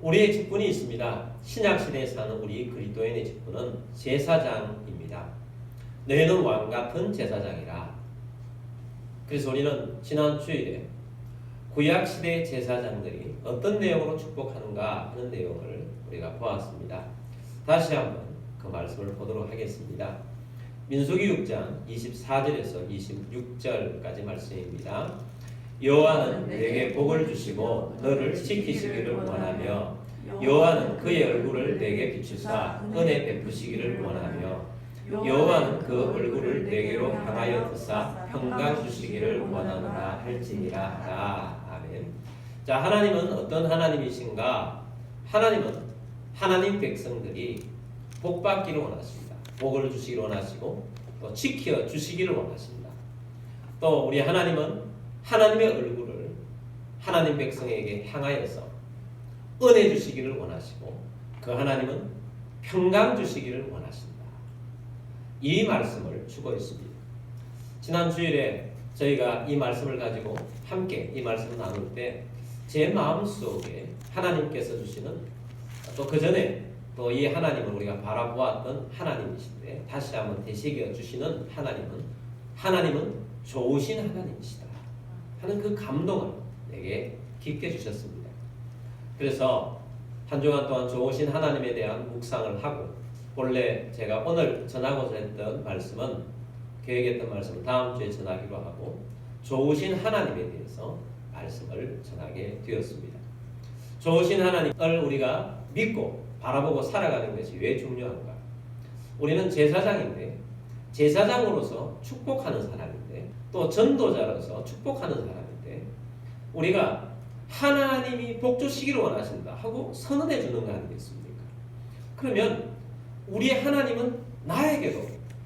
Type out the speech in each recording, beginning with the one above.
우리의 직분이 있습니다. 신약시대에 사는 우리 그리스도인의 직분은 제사장입니다. 너희는 왕같은 제사장이라. 그래서 우리는 지난 주일에 구약시대 제사장들이 어떤 내용으로 축복하는가 하는 내용을 우리가 보았습니다. 다시 한번 그 말씀을 보도록 하겠습니다. 민수기 6장 24절에서 26절까지 말씀입니다. 여호와는 내게 복을 주시고 너를 지키시기를 원하며 여호와는 그의 얼굴을 내게 비추사 은혜 베푸시기를 원하며 여호와는 그 얼굴을 내게로 향하여 드사 평강 주시기를 원하노라 할지니라 하라. 아멘. 자, 하나님은 어떤 하나님이신가? 하나님은 하나님 백성들이 복 받기를 원하십니다. 복을 주시기를 원하시고 또 지켜 주시기를 원하십니다. 또 우리 하나님은 하나님의 얼굴을 하나님 백성에게 향하여서 은혜 주시기를 원하시고 그 하나님은 평강 주시기를 원하십니다. 이 말씀을 주고 있습니다. 지난 주일에 저희가 이 말씀을 가지고 함께 이 말씀을 나눌 때 제 마음속에 하나님께서 주시는 또 그 전에 또 이 하나님을 우리가 바라보았던 하나님이신데 다시 한번 되새겨 주시는 하나님은 좋으신 하나님이시다 하는 그 감동을 내게 깊게 주셨습니다. 그래서 한 주간 동안 좋으신 하나님에 대한 묵상을 하고 본래 제가 오늘 전하고자 했던 말씀은 계획했던 말씀을 다음 주에 전하기로 하고 좋으신 하나님에 대해서 말씀을 전하게 되었습니다. 좋으신 하나님을 우리가 믿고 바라보고 살아가는 것이 왜 중요한가? 우리는 제사장인데 제사장으로서 축복하는 사람인데 또 전도자로서 축복하는 사람인데 우리가 하나님이 복 주시기를 원하신다 하고 선언해 주는 거 아니겠습니까? 그러면 우리의 하나님은 나에게도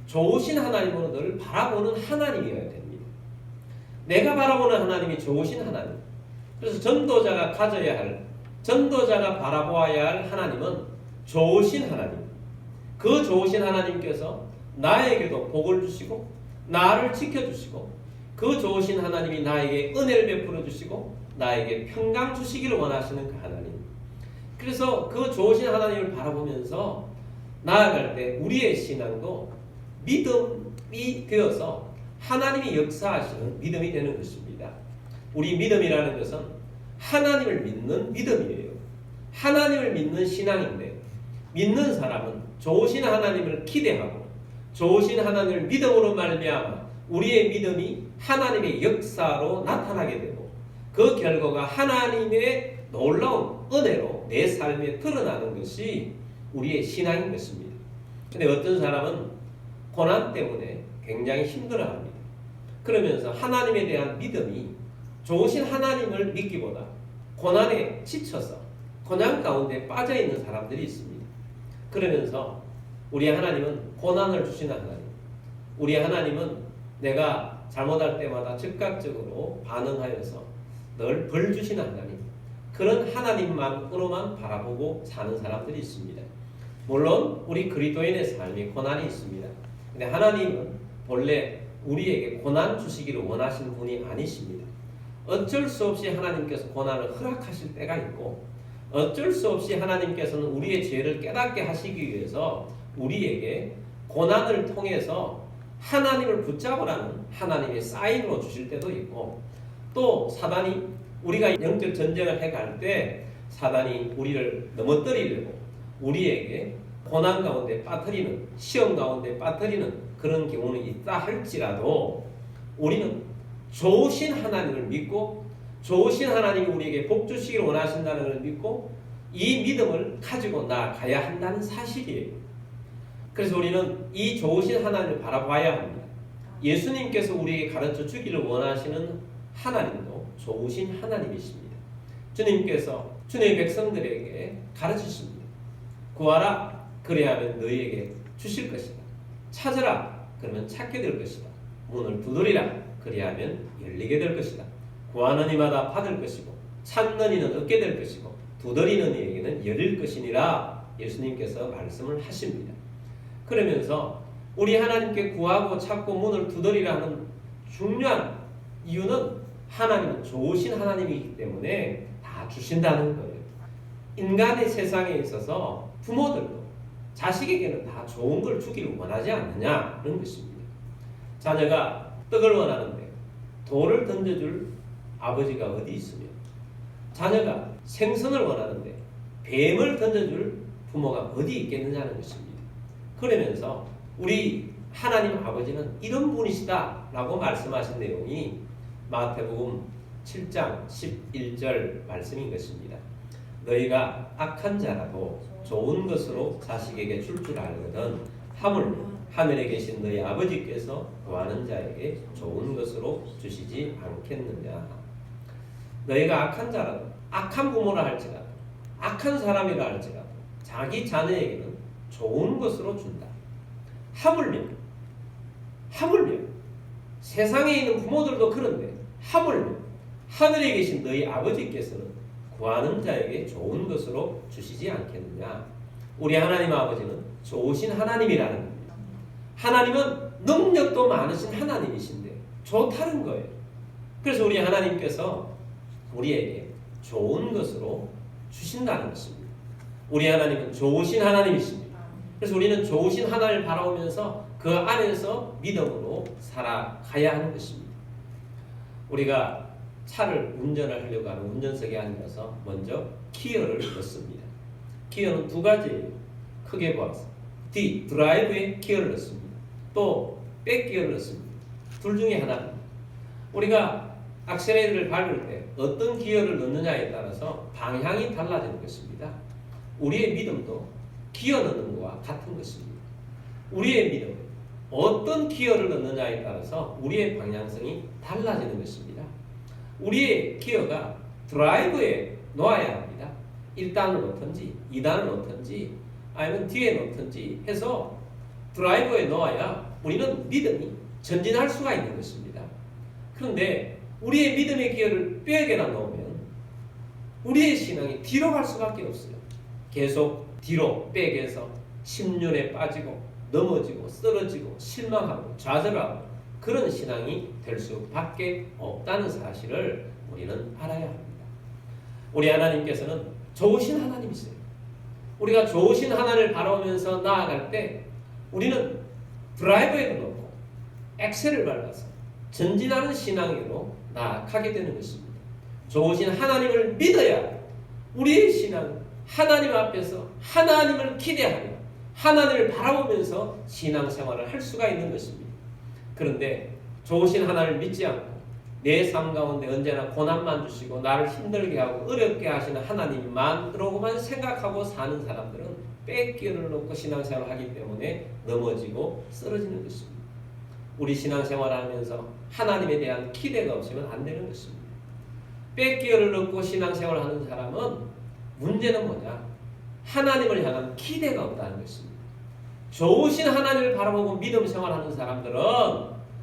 좋으신 하나님으로 늘 바라보는 하나님이어야 됩니다. 내가 바라보는 하나님이 좋으신 하나님. 그래서 전도자가 바라보아야 할 하나님은 좋으신 하나님. 그 좋으신 하나님께서 나에게도 복을 주시고 나를 지켜주시고 그 좋으신 하나님이 나에게 은혜를 베풀어 주시고 나에게 평강 주시기를 원하시는 그 하나님. 그래서 그 좋으신 하나님을 바라보면서 나아갈 때 우리의 신앙도 믿음이 되어서 하나님이 역사하시는 믿음이 되는 것입니다. 우리 믿음이라는 것은 하나님을 믿는 믿음이에요. 하나님을 믿는 신앙인데 믿는 사람은 좋으신 하나님을 기대하고 좋으신 하나님을 믿음으로 말미암아 우리의 믿음이 하나님의 역사로 나타나게 되고 그 결과가 하나님의 놀라운 은혜로 내 삶에 드러나는 것이 우리의 신앙인 것입니다. 근데 어떤 사람은 고난 때문에 굉장히 힘들어합니다. 그러면서 하나님에 대한 믿음이 좋으신 하나님을 믿기보다 고난에 지쳐서 고난 가운데 빠져있는 사람들이 있습니다. 그러면서 우리 하나님은 고난을 주시는 하나님, 우리 하나님은 내가 잘못할 때마다 즉각적으로 반응하여서 늘 벌 주시는 하나님, 그런 하나님만으로만 바라보고 사는 사람들이 있습니다. 물론 우리 그리스도인의 삶이 고난이 있습니다. 근데 하나님은 본래 우리에게 고난 주시기를 원하시는 분이 아니십니다. 어쩔 수 없이 하나님께서 고난을 허락하실 때가 있고 어쩔 수 없이 하나님께서는 우리의 죄를 깨닫게 하시기 위해서 우리에게 고난을 통해서 하나님을 붙잡으라는 하나님의 사인으로 주실 때도 있고 또 사단이 우리가 영적 전쟁을 해갈 때 사단이 우리를 넘어뜨리려고 우리에게 고난 가운데 빠뜨리는 시험 가운데 빠뜨리는 그런 경우는 있다 할지라도 우리는 좋으신 하나님을 믿고 좋으신 하나님이 우리에게 복 주시기를 원하신다는 것을 믿고 이 믿음을 가지고 나아가야 한다는 사실이에요. 그래서 우리는 이 좋으신 하나님을 바라봐야 합니다. 예수님께서 우리에게 가르쳐 주기를 원하시는 하나님도 좋으신 하나님이십니다. 주님께서 주님의 백성들에게 가르치십니다. 구하라 그래야면 너희에게 주실 것이다. 찾으라 그러면 찾게 될 것이다. 문을 두드리라 그리하면 열리게 될 것이다. 구하는 이마다 받을 것이고 찾는 이는 얻게 될 것이고 두드리는 이에게는 열릴 것이니라 예수님께서 말씀을 하십니다. 그러면서 우리 하나님께 구하고 찾고 문을 두드리라 하는 중요한 이유는 하나님은 좋으신 하나님이기 때문에 다 주신다는 거예요. 인간의 세상에 있어서 부모들도 자식에게는 다 좋은 걸 주기를 원하지 않느냐는 것입니다. 자녀가 떡을 원하는데 돌을 던져줄 아버지가 어디 있으며, 자녀가 생선을 원하는데 뱀을 던져줄 부모가 어디 있겠느냐는 것입니다. 그러면서 우리 하나님 아버지는 이런 분이시다 라고 말씀하신 내용이 마태복음 7장 11절 말씀인 것입니다. 너희가 악한 자라도 좋은 것으로 자식에게 줄 줄 알거든 하물며 하늘에 계신 너희 아버지께서 구하는 자에게 좋은 것으로 주시지 않겠느냐. 너희가 악한 자라도, 악한 부모라 할지라도, 악한 사람이라 할지라도 자기 자녀에게는 좋은 것으로 준다. 하물며 세상에 있는 부모들도 그런데 하물며 하늘에 계신 너희 아버지께서는 구하는 자에게 좋은 것으로 주시지 않겠느냐. 우리 하나님 아버지는 좋으신 하나님이라는 겁니다. 하나님은 능력도 많으신 하나님이신데 좋다는 거예요. 그래서 우리 하나님께서 우리에게 좋은 것으로 주신다는 것입니다. 우리 하나님은 좋으신 하나님이십니다. 그래서 우리는 좋으신 하나님을 바라보면서 그 안에서 믿음으로 살아가야 하는 것입니다. 우리가 차를 운전을 하려고 하는 운전석에 앉아서 먼저 기어를 넣습니다. 기어는 두 가지예요. 크게 보아서 드라이브에 기어를 넣습니다. 또 백기어를 넣습니다. 둘 중에 하나입니다. 우리가 악셀레이터를 밟을 때 어떤 기어를 넣느냐에 따라서 방향이 달라지는 것입니다. 우리의 믿음도 기어 넣는 것과 같은 것입니다. 우리의 믿음은 어떤 기어를 넣느냐에 따라서 우리의 방향성이 달라지는 것입니다. 우리의 기어가 드라이브에 놓아야 합니다. 1단을 놓든지 2단을 놓든지 아니면 뒤에 놓든지 해서 드라이브에 놓아야 우리는 믿음이 전진할 수가 있는 것입니다. 그런데 우리의 믿음의 기어를 뼈에게나 놓으면 우리의 신앙이 뒤로 갈 수밖에 없어요. 계속 뒤로 백에서 심륜에 빠지고 넘어지고 쓰러지고 실망하고 좌절하고 그런 신앙이 될 수밖에 없다는 사실을 우리는 알아야 합니다. 우리 하나님께서는 좋으신 하나님이세요. 우리가 좋으신 하나님을 바라보면서 나아갈 때 우리는 드라이브에도 놓고 엑셀을 밟아서 전진하는 신앙으로 나아가게 되는 것입니다. 좋으신 하나님을 믿어야 우리의 신앙은 하나님 앞에서 하나님을 기대하며 하나님을 바라보면서 신앙생활을 할 수가 있는 것입니다. 그런데 좋으신 하나님을 믿지 않고 내 삶 가운데 언제나 고난만 주시고 나를 힘들게 하고 어렵게 하시는 하나님만으로만 생각하고 사는 사람들은 뺏기를 놓고 신앙생활을 하기 때문에 넘어지고 쓰러지는 것입니다. 우리 신앙생활을 하면서 하나님에 대한 기대가 없으면 안 되는 것입니다. 뺏기를 놓고 신앙생활을 하는 사람은 문제는 뭐냐? 하나님을 향한 기대가 없다는 것입니다. 좋으신 하나님을 바라보고 믿음 생활하는 사람들은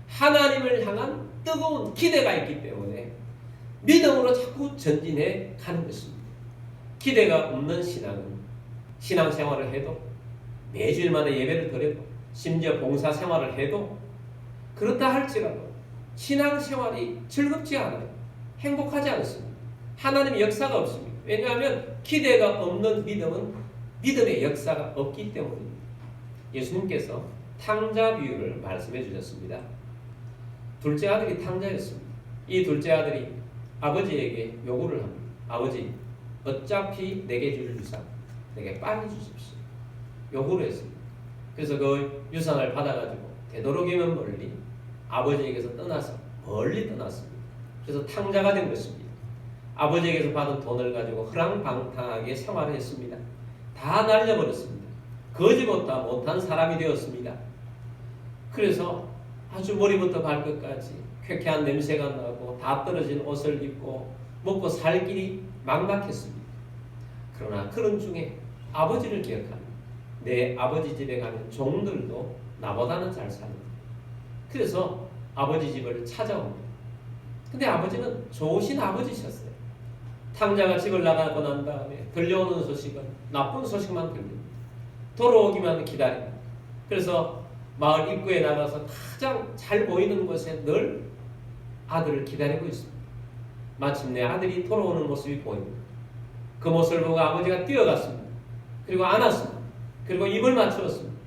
하나님을 향한 뜨거운 기대가 있기 때문에 믿음으로 자꾸 전진해 가는 것입니다. 기대가 없는 신앙은 신앙생활을 해도 매주일마다 예배를 드려도 심지어 봉사생활을 해도 그렇다 할지라도 신앙생활이 즐겁지 않아요. 행복하지 않습니다. 하나님의 역사가 없습니다. 왜냐하면 기대가 없는 믿음은 믿음의 역사가 없기 때문입니다. 예수님께서 탕자 비유를 말씀해 주셨습니다. 둘째 아들이 탕자였습니다. 이 둘째 아들이 아버지에게 요구를 합니다. 아버지, 어차피 내게 줄 유산 내게 빨리 주십시오. 요구를 했습니다. 그래서 그 유산을 받아가지고 되도록이면 멀리 아버지에게서 떠나서 멀리 떠났습니다. 그래서 탕자가 된 것입니다. 아버지에게서 받은 돈을 가지고 허랑방탕하게 생활을 했습니다. 다 날려버렸습니다. 거지보다 못한 사람이 되었습니다. 그래서 아주 머리부터 발끝까지 쾌쾌한 냄새가 나고 다 떨어진 옷을 입고 먹고 살 길이 막막했습니다. 그러나 그런 중에 아버지를 기억합니다. 내 아버지 집에 가면 종들도 나보다는 잘 삽니다. 그래서 아버지 집을 찾아옵니다. 근데 아버지는 좋으신 아버지셨어요. 탕자가 집을 나가고 난 다음에 들려오는 소식은 나쁜 소식만 들립니다. 돌아오기만 기다립니다. 그래서 마을 입구에 나가서 가장 잘 보이는 곳에 늘 아들을 기다리고 있습니다. 마침내 아들이 돌아오는 모습이 보입니다. 그 모습을 보고 아버지가 뛰어갔습니다. 그리고 안았습니다. 그리고 입을 맞추었습니다.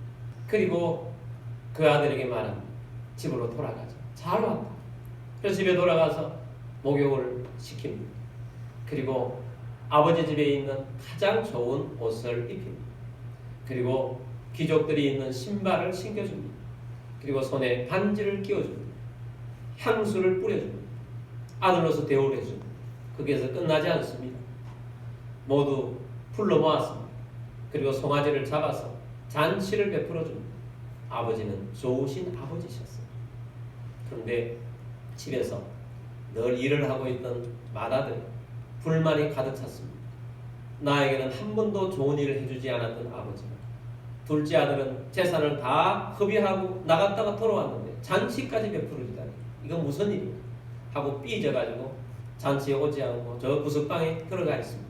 그리고 그 아들에게 말합니다. 집으로 돌아가자. 잘 왔다. 그래서 집에 돌아가서 목욕을 시킵니다. 그리고 아버지 집에 있는 가장 좋은 옷을 입힙니다. 그리고 귀족들이 있는 신발을 신겨줍니다. 그리고 손에 반지를 끼워줍니다. 향수를 뿌려줍니다. 아들로서 대우를 해줍니다. 거기에서 끝나지 않습니다. 모두 불러 모았습니다. 그리고 송아지를 잡아서 잔치를 베풀어 줍니다. 아버지는 좋으신 아버지셨어요. 그런데 집에서 늘 일을 하고 있던 맏아들이 불만이 가득 찼습니다. 나에게는 한 번도 좋은 일을 해주지 않았던 아버지가 둘째 아들은 재산을 다 허비하고 나갔다가 돌아왔는데 잔치까지 베풀어 주다니 이건 무슨 일이야 하고 삐져가지고 잔치에 오지 않고 저 구석방에 들어가 있습니다.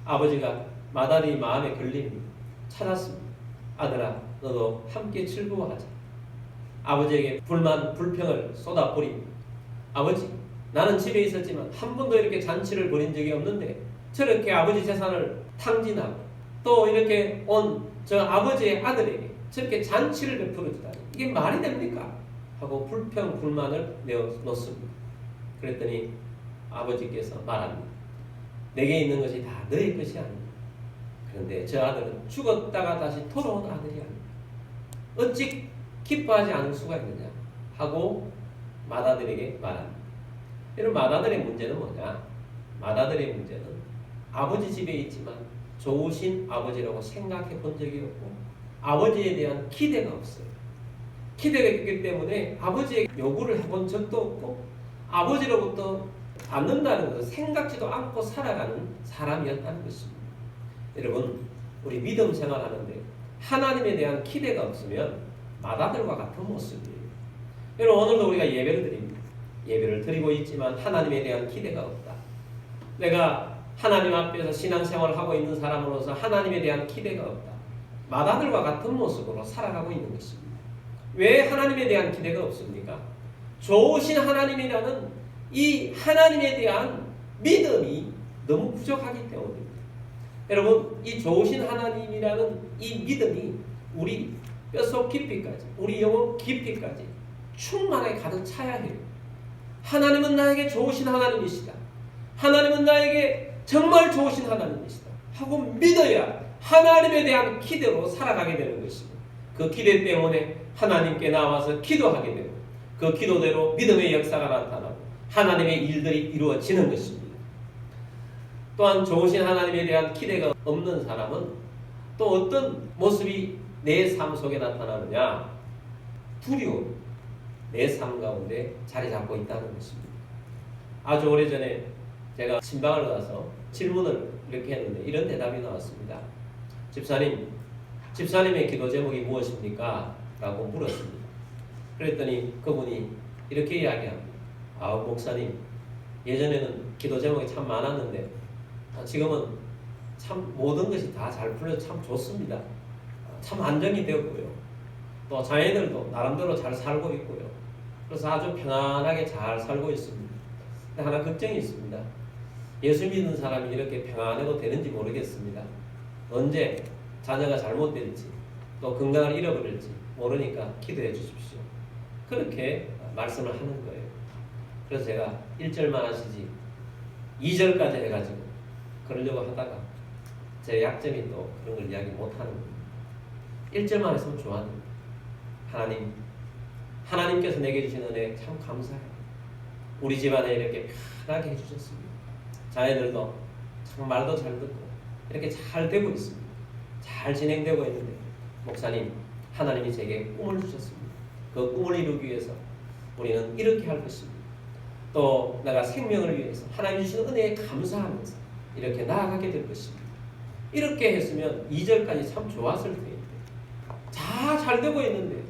아버지가 맏아들이 마음에 걸립니다. 찾았습니다. 아들아 너도 함께 즐거워하자. 아버지에게 불만 불평을 쏟아버립니다. 아버지 나는 집에 있었지만 한 번도 이렇게 잔치를 벌인 적이 없는데 저렇게 아버지 재산을 탕진하고 또 이렇게 온 저 아버지의 아들에게 저렇게 잔치를 베풀어 주다니 이게 말이 됩니까? 하고 불평 불만을 내어놓습니다. 그랬더니 아버지께서 말합니다. 내게 있는 것이 다 너의 것이 아닙니다. 그런데 저 아들은 죽었다가 다시 돌아온 아들이 아닙니다. 어찌 기뻐하지 않을 수가 있느냐 하고 맏아들에게 말합니다. 이런 맏아들의 문제는 뭐냐? 맏아들의 문제는 아버지 집에 있지만 좋으신 아버지라고 생각해 본 적이 없고 아버지에 대한 기대가 없어요. 기대가 있기 때문에 아버지에게 요구를 해본 적도 없고 아버지로부터 받는다는 것을 생각지도 않고 살아가는 사람이었다는 것입니다. 여러분 우리 믿음 생활하는데 하나님에 대한 기대가 없으면 맏아들과 같은 모습이에요. 여러분 오늘도 우리가 예배를 드립니다. 예배를 드리고 있지만 하나님에 대한 기대가 없다. 내가 하나님 앞에서 신앙생활을 하고 있는 사람으로서 하나님에 대한 기대가 없다. 맏아들과 같은 모습으로 살아가고 있는 것입니다. 왜 하나님에 대한 기대가 없습니까? 좋으신 하나님이라는 이 하나님에 대한 믿음이 너무 부족하기 때문입니다. 여러분 이 좋으신 하나님이라는 이 믿음이 우리 뼛속 깊이까지 우리 영혼 깊이까지 충만하게 가득 차야 해요. 하나님은 나에게 좋으신 하나님이시다. 하나님은 나에게 정말 좋으신 하나님이시다 하고 믿어야 하나님에 대한 기대로 살아가게 되는 것입니다. 그 기대 때문에 하나님께 나와서 기도하게 되고 그 기도대로 믿음의 역사가 나타나고 하나님의 일들이 이루어지는 것입니다. 또한 좋으신 하나님에 대한 기대가 없는 사람은 또 어떤 모습이 내 삶 속에 나타나느냐? 두려움, 내 삶 가운데 자리 잡고 있다는 것입니다. 아주 오래전에 제가 신방을 가서 질문을 이렇게 했는데 이런 대답이 나왔습니다. 집사님의 기도 제목이 무엇입니까? 라고 물었습니다. 그랬더니 그분이 이렇게 이야기합니다. 목사님 예전에는 기도 제목이 참 많았는데 지금은 참 모든 것이 다 잘 풀려서 참 좋습니다. 참 안정이 되었고요. 또 자녀들도 나름대로 잘 살고 있고요. 그래서 아주 편안하게 잘 살고 있습니다. 근데 하나 걱정이 있습니다. 예수 믿는 사람이 이렇게 평안해도 되는지 모르겠습니다. 언제 자녀가 잘못될지 또 건강을 잃어버릴지 모르니까 기도해 주십시오. 그렇게 말씀을 하는 거예요. 그래서 제가 1절만 하시지 2절까지 해가지고 그러려고 하다가 제 약점이 또 그런 걸 이야기 못하는 겁니다. 1절만 했으면 좋았는데 하나님께서 내게 주신 은혜 참 감사해요. 우리 집안에 이렇게 편하게 해주셨습니다. 자녀들도 참 말도 잘 듣고 이렇게 잘 되고 있습니다. 잘 진행되고 있는데 목사님 하나님이 제게 꿈을 주셨습니다. 그 꿈을 이루기 위해서 우리는 이렇게 할 것입니다. 또 내가 생명을 위해서 하나님 주신 은혜에 감사하면서 이렇게 나아가게 될 것입니다. 이렇게 했으면 2절까지 참 좋았을 텐데 다 잘 되고 있는데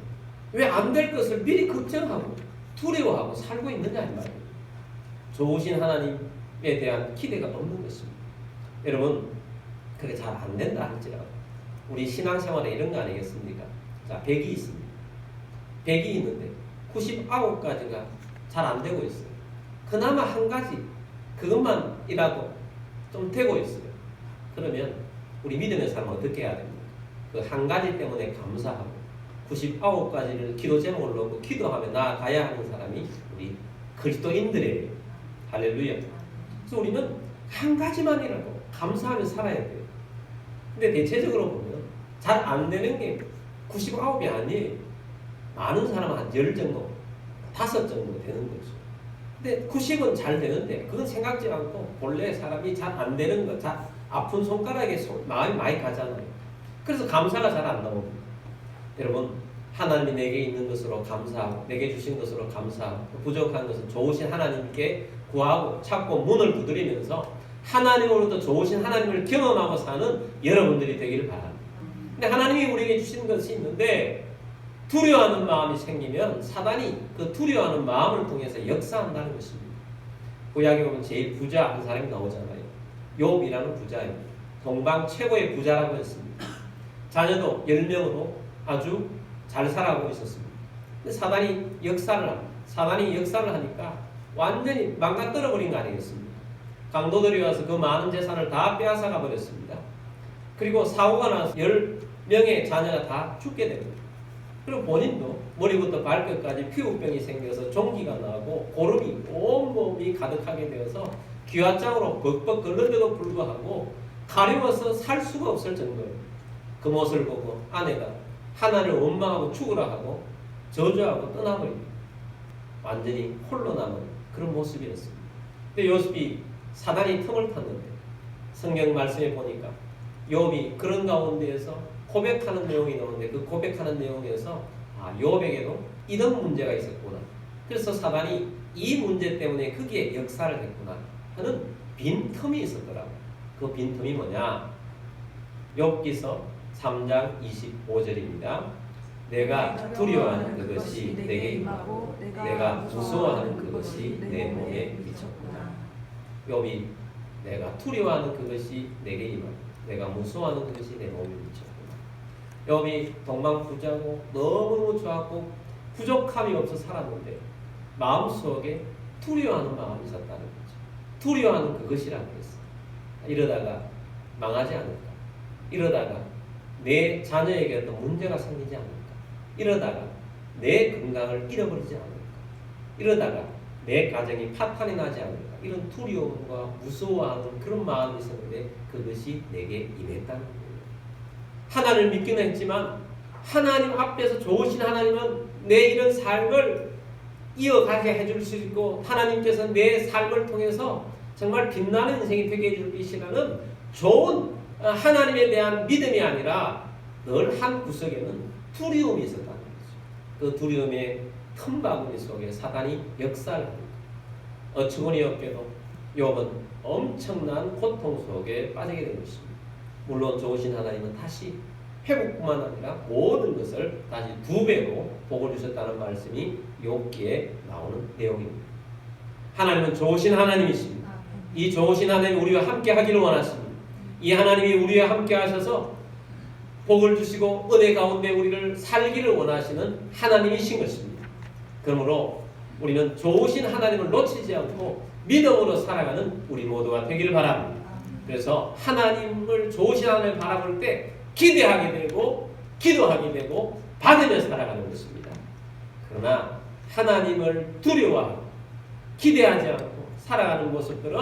왜 안 될 것을 미리 걱정하고 두려워하고 살고 있느냐 이 말이에요. 좋으신 하나님에 대한 기대가 없는 것입니다. 여러분 그게 잘 안 된다 할지라도 우리 신앙생활에 이런 거 아니겠습니까? 자 100이 있습니다. 100이 있는데 99가지가 잘 안 되고 있어요. 그나마 한 가지 그것만이라도 좀 되고 있어요. 그러면 우리 믿음의 사람은 어떻게 해야 됩니까? 그 한 가지 때문에 감사하고 99가지를 기도 제목을 놓고 기도하며 나아가야 하는 사람이 우리 그리스도인들이에요. 할렐루야. 그래서 우리는 한 가지만이라도 감사하며 살아야 돼요. 근데 대체적으로 보면 잘 안 되는 게 99이 아니에요. 많은 사람은 한 10 정도, 5 정도 되는 거죠. 근데 90은 잘 되는데 그건 생각지 않고 본래 사람이 잘 안 되는 거, 잘 아픈 손가락에 마음이 많이 가잖아요. 그래서 감사가 잘 안 나옵니다. 여러분, 하나님이 내게 있는 것으로 감사하고 내게 주신 것으로 감사하고 부족한 것은 좋으신 하나님께 구하고 찾고 문을 두드리면서 하나님으로부터 좋으신 하나님을 경험하고 사는 여러분들이 되기를 바랍니다. 근데 하나님이 우리에게 주신 것이 있는데 두려워하는 마음이 생기면 사단이 그 두려워하는 마음을 통해서 역사한다는 것입니다. 구약에 보면 제일 부자 한 사람이 나오잖아요. 욥이라는 부자입니다. 동방 최고의 부자라고 했습니다. 자녀도 10명으로 아주 잘 살아가고 있었습니다. 근데 사단이 역사를 하니까 완전히 망가뜨려 버린 거 아니겠습니까? 강도들이 와서 그 많은 재산을 다 빼앗아가 버렸습니다. 그리고 사고가 나서 10명의 자녀가 다 죽게 됩니다. 그리고 본인도 머리부터 발끝까지 피부병이 생겨서 종기가 나고 고름이 온몸이 가득하게 되어서 기와장으로 벅벅 끓는데도 불구하고 가려워서 살 수가 없을 정도예요. 그 모습을 보고 아내가 하나님을 원망하고 죽으라 하고 저주하고 떠나버립니다. 완전히 홀로 남은 그런 모습이었습니다. 근데 요셉이 사단이 틈을 탔는데 성경 말씀에 보니까 욥이 그런 가운데에서 고백하는 내용이 나오는데 그 고백하는 내용에서 욥에게도 이런 문제가 있었구나. 그래서 사단이 이 문제 때문에 거기에 역사를 했구나 하는 빈틈이 있었더라고요. 그 빈틈이 뭐냐? 욥기서 3장 25절입니다. 내가 두려워하는 그것이 내게 임하고 내가 무서워하는 그것이 내 몸에 미쳤구나. 욥이 내가 두려워하는 그것이 내게 임하고 내가 무서워하는 그것이 내 몸에 미쳤구나. 욥이 동방 부자고 너무너무 좋았고 부족함이 없어 살았는데 마음속에 두려워하는 마음이 있었다는 거죠. 두려워하는 그것이라고 했어요. 이러다가 망하지 않을까? 이러다가 내 자녀에게 어떤 문제가 생기지 않을까? 이러다가 내 건강을 잃어버리지 않을까? 이러다가 내 가정이 파탄이 나지 않을까? 이런 두려움과 무서워하는 그런 마음이 있었는데 그것이 내게 임했다는 거예요. 하나님을 믿기는 했지만 하나님 앞에서 좋으신 하나님은 내 이런 삶을 이어가게 해줄 수 있고 하나님께서 내 삶을 통해서 정말 빛나는 인생이 되게 해줄 것이라는 좋은 하나님에 대한 믿음이 아니라 늘 한 구석에는 두려움이 있었다는 거죠. 그 두려움의 틈바구니 속에 사단이 역사를 합니다. 어처구니 없게도 욥은 엄청난 고통 속에 빠지게 된 것입니다. 물론 좋으신 하나님은 다시 회복뿐만 아니라 모든 것을 다시 2배로 복을 주셨다는 말씀이 욥기에 나오는 내용입니다. 하나님은 좋으신 하나님이십니다. 이 좋으신 하나님이 우리와 함께 하기를 원하십니다. 이 하나님이 우리와 함께 하셔서 복을 주시고 은혜 가운데 우리를 살기를 원하시는 하나님이신 것입니다. 그러므로 우리는 좋으신 하나님을 놓치지 않고 믿음으로 살아가는 우리 모두가 되기를 바랍니다. 그래서 하나님을 좋으신 하나님을 바라볼 때 기대하게 되고 기도하게 되고 받으며 살아가는 것입니다. 그러나 하나님을 두려워하고 기대하지 않고 살아가는 모습들은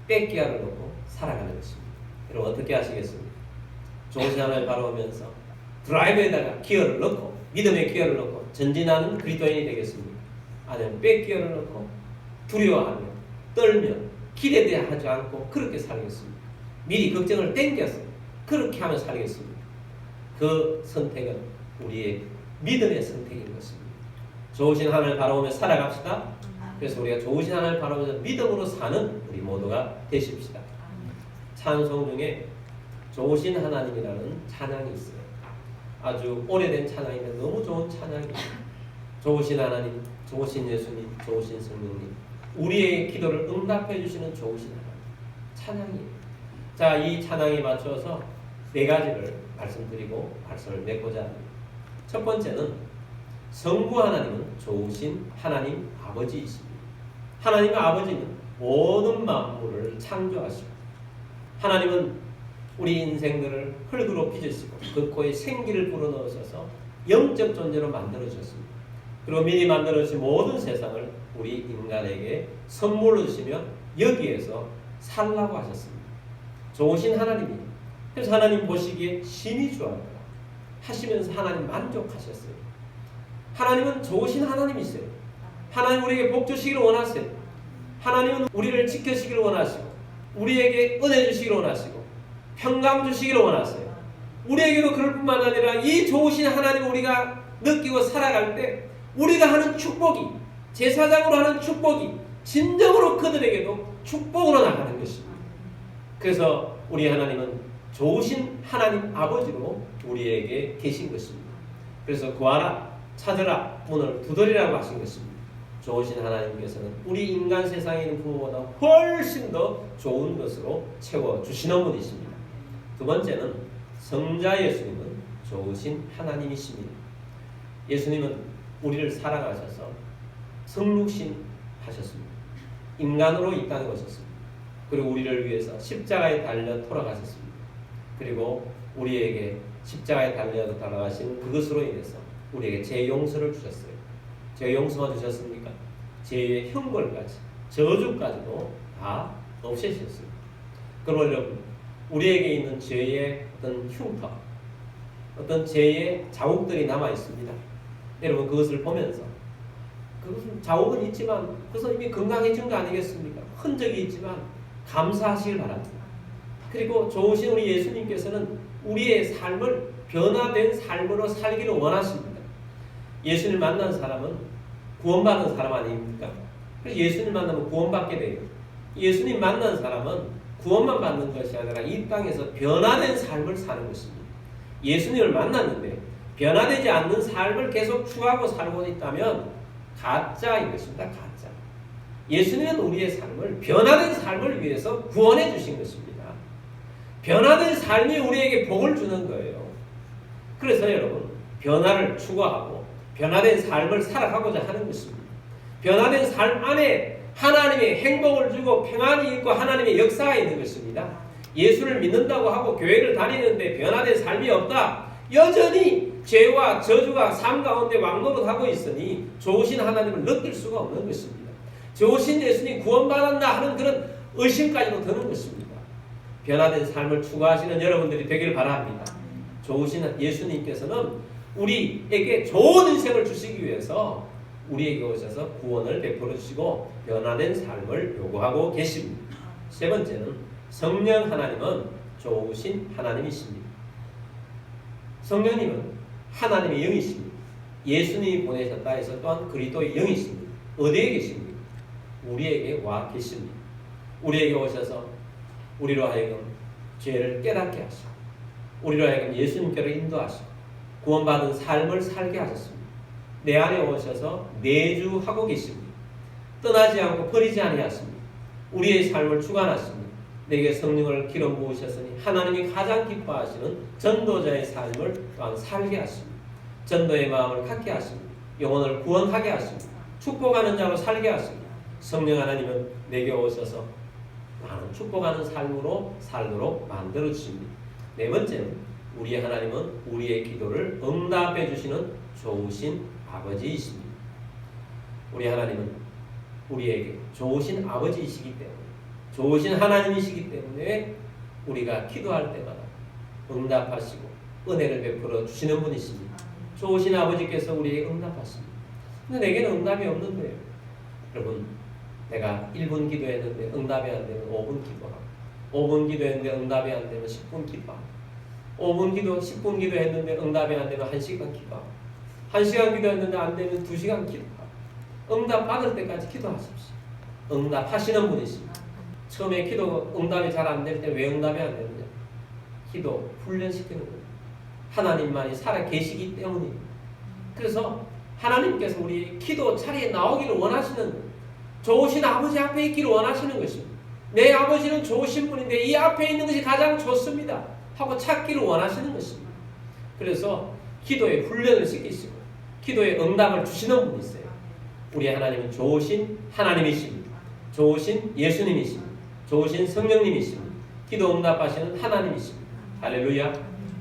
뺏기야를 놓고 살아가는 것입니다. 여러분 어떻게 하시겠습니까? 좋으신 하나님을 바라보면서 드라이브에다가 기어를 넣고 믿음의 기어를 넣고 전진하는 그리스도인이 되겠습니까? 아니면 뺏기어를 넣고 두려워하며 떨며 기대하지 않고 그렇게 살겠습니다. 미리 걱정을 땡겨서 그렇게 하며 살겠습니다. 그 선택은 우리의 믿음의 선택인 것입니다. 좋으신 하나님을 바라보며 살아갑시다. 그래서 우리가 좋으신 하나님을 바라보면서 믿음으로 사는 우리 모두가 되십시다. 찬송 중에 좋으신 하나님이라는 찬양이 있어요. 아주 오래된 찬양인데 너무 좋은 찬양입니다. 좋으신 하나님, 좋으신 예수님, 좋으신 성령님, 우리의 기도를 응답해 주시는 좋으신 하나님 찬양이에요. 자, 이 찬양에 맞춰서 4가지를 말씀드리고 말씀을 맺고자 합니다. 첫 번째는 성부 하나님은 좋으신 하나님 아버지이십니다. 하나님의 아버지는 모든 만물을 창조하시고 하나님은 우리 인생들을 흙으로 빚으시고 그 코에 생기를 불어넣으셔서 영적 존재로 만들어주셨습니다. 그리고 미리 만들어주신 모든 세상을 우리 인간에게 선물로 주시며 여기에서 살라고 하셨습니다. 좋으신 하나님이, 그래서 하나님 보시기에 심히 좋아요 하시면서 하나님 만족하셨어요. 하나님은 좋으신 하나님이세요. 하나님 우리에게 복 주시기를 원하세요. 하나님은 우리를 지켜주시기를 원하시고 우리에게 은혜 주시기를 원하시고 평강 주시기를 원하세요. 우리에게도 그럴 뿐만 아니라 이 좋으신 하나님을 우리가 느끼고 살아갈 때 우리가 하는 축복이, 제사장으로 하는 축복이 진정으로 그들에게도 축복으로 나가는 것입니다. 그래서 우리 하나님은 좋으신 하나님 아버지로 우리에게 계신 것입니다. 그래서 구하라, 찾으라, 문을 두드리라고 하신 것입니다. 좋으신 하나님께서는 우리 인간 세상에 있는 부모보다 훨씬 더 좋은 것으로 채워주시는 분이십니다. 두 번째는 성자 예수님은 좋으신 하나님이십니다. 예수님은 우리를 사랑하셔서 성육신 하셨습니다. 인간으로 이 땅에 오셨습니다. 그리고 우리를 위해서 십자가에 달려 돌아가셨습니다. 그리고 우리에게 십자가에 달려 돌아가신 그것으로 인해서 우리에게 죄 용서를 주셨어요. 죄 용서가 주셨습니까? 죄의 형벌까지, 저주까지도 다 없애셨어요. 그러면 여러분, 우리에게 있는 죄의 어떤 흉터, 어떤 죄의 자국들이 남아 있습니다. 여러분 그것을 보면서 그것은 자국은 있지만 그것은 이미 건강해진 거 아니겠습니까? 흔적이 있지만 감사하시길 바랍니다. 그리고 좋으신 우리 예수님께서는 우리의 삶을 변화된 삶으로 살기를 원하십니다. 예수님 만난 사람은 구원받은 사람 아닙니까? 그래서 예수님 만나면 구원받게 돼요. 예수님 만난 사람은 구원만 받는 것이 아니라 이 땅에서 변화된 삶을 사는 것입니다. 예수님을 만났는데 변화되지 않는 삶을 계속 추구하고 살고 있다면 가짜인 것입니다. 가짜. 예수님은 우리의 삶을 변화된 삶을 위해서 구원해 주신 것입니다. 변화된 삶이 우리에게 복을 주는 거예요. 그래서 여러분 변화를 추구하고 변화된 삶을 살아가고자 하는 것입니다. 변화된 삶 안에 하나님의 행복을 주고 평안이 있고 하나님의 역사가 있는 것입니다. 예수를 믿는다고 하고 교회를 다니는데 변화된 삶이 없다. 여전히 죄와 저주가 삶 가운데 왕노릇하고 있으니 좋으신 하나님을 느낄 수가 없는 것입니다. 좋으신 예수님 구원받았나 하는 그런 의심까지도 드는 것입니다. 변화된 삶을 추구하시는 여러분들이 되길 바랍니다. 좋으신 예수님께서는 우리에게 좋은 인생을 주시기 위해서 우리에게 오셔서 구원을 베풀어 주시고 변화된 삶을 요구하고 계십니다. 세 번째는 성령 하나님은 좋으신 하나님이십니다. 성령님은 하나님의 영이십니다. 예수님이 보내셨다 해서 또한 그리스도의 영이십니다. 어디에 계십니까? 우리에게 와 계십니다. 우리에게 오셔서 우리로 하여금 죄를 깨닫게 하시고 우리로 하여금 예수님께로 인도하시고 구원받은 삶을 살게 하셨습니다. 내 안에 오셔서 내주하고 계십니다. 떠나지 않고 버리지 아니하십니다. 우리의 삶을 주관하십니다. 내게 성령을 기름 부으셨으니 하나님이 가장 기뻐하시는 전도자의 삶을 또한 살게 하십니다. 전도의 마음을 갖게 하십니다. 영혼을 구원하게 하십니다. 축복하는 자로 살게 하십니다. 성령 하나님은 내게 오셔서 나는 축복하는 삶으로 살도록 만들어 주십니다. 네 번째는 우리 하나님은 우리의 기도를 응답해 주시는 좋으신 아버지이십니다. 우리 하나님은 우리에게 좋으신 아버지이시기 때문에 좋으신 하나님이시기 때문에 우리가 기도할 때마다 응답하시고 은혜를 베풀어 주시는 분이십니다. 좋으신 아버지께서 우리에게 응답하십니다. 근데 내게는 응답이 없는 거예요. 여러분 내가 1분 기도했는데 응답이 안 되면 5분 기도하고 5분 기도했는데 응답이 안 되면 10분 기도하고 5분 기도, 10분 기도했는데 응답이 안 되면 1시간 기도하고 1시간 기도했는데 안 되면 2시간 기도하고 응답 받을 때까지 기도하십시오. 응답하시는 분이십니다. 처음에 기도 응답이 잘 안 될 때 왜 응답이 안 되느냐? 기도 훈련시키는 거예요. 하나님만이 살아 계시기 때문입니다. 그래서 하나님께서 우리 기도 자리에 나오기를 원하시는 거예요. 좋으신 아버지 앞에 있기를 원하시는 것입니다. 내 아버지는 좋으신 분인데 이 앞에 있는 것이 가장 좋습니다 하고 찾기를 원하시는 것입니다. 그래서 기도에 훈련을 시키시고 기도에 응답을 주시는 분이세요. 우리 하나님은 좋으신 하나님이십니다. 좋으신 예수님이십니다. 좋으신 성령님이십니다. 기도 응답하시는 하나님이십니다. 할렐루야.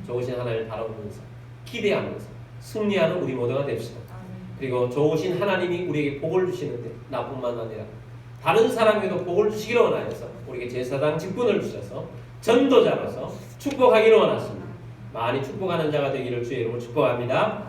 좋으신 하나님을 바라보면서 기대하면서 승리하는 우리 모두가 됩시다. 그리고 좋으신 하나님이 우리에게 복을 주시는데 나뿐만 아니라 다른 사람에게도 복을 주시기를 원하여서 우리에게 제사장 직분을 주셔서 전도자로서 축복하기를 원하십니다. 많이 축복하는 자가 되기를 주의 이름으로 축복합니다.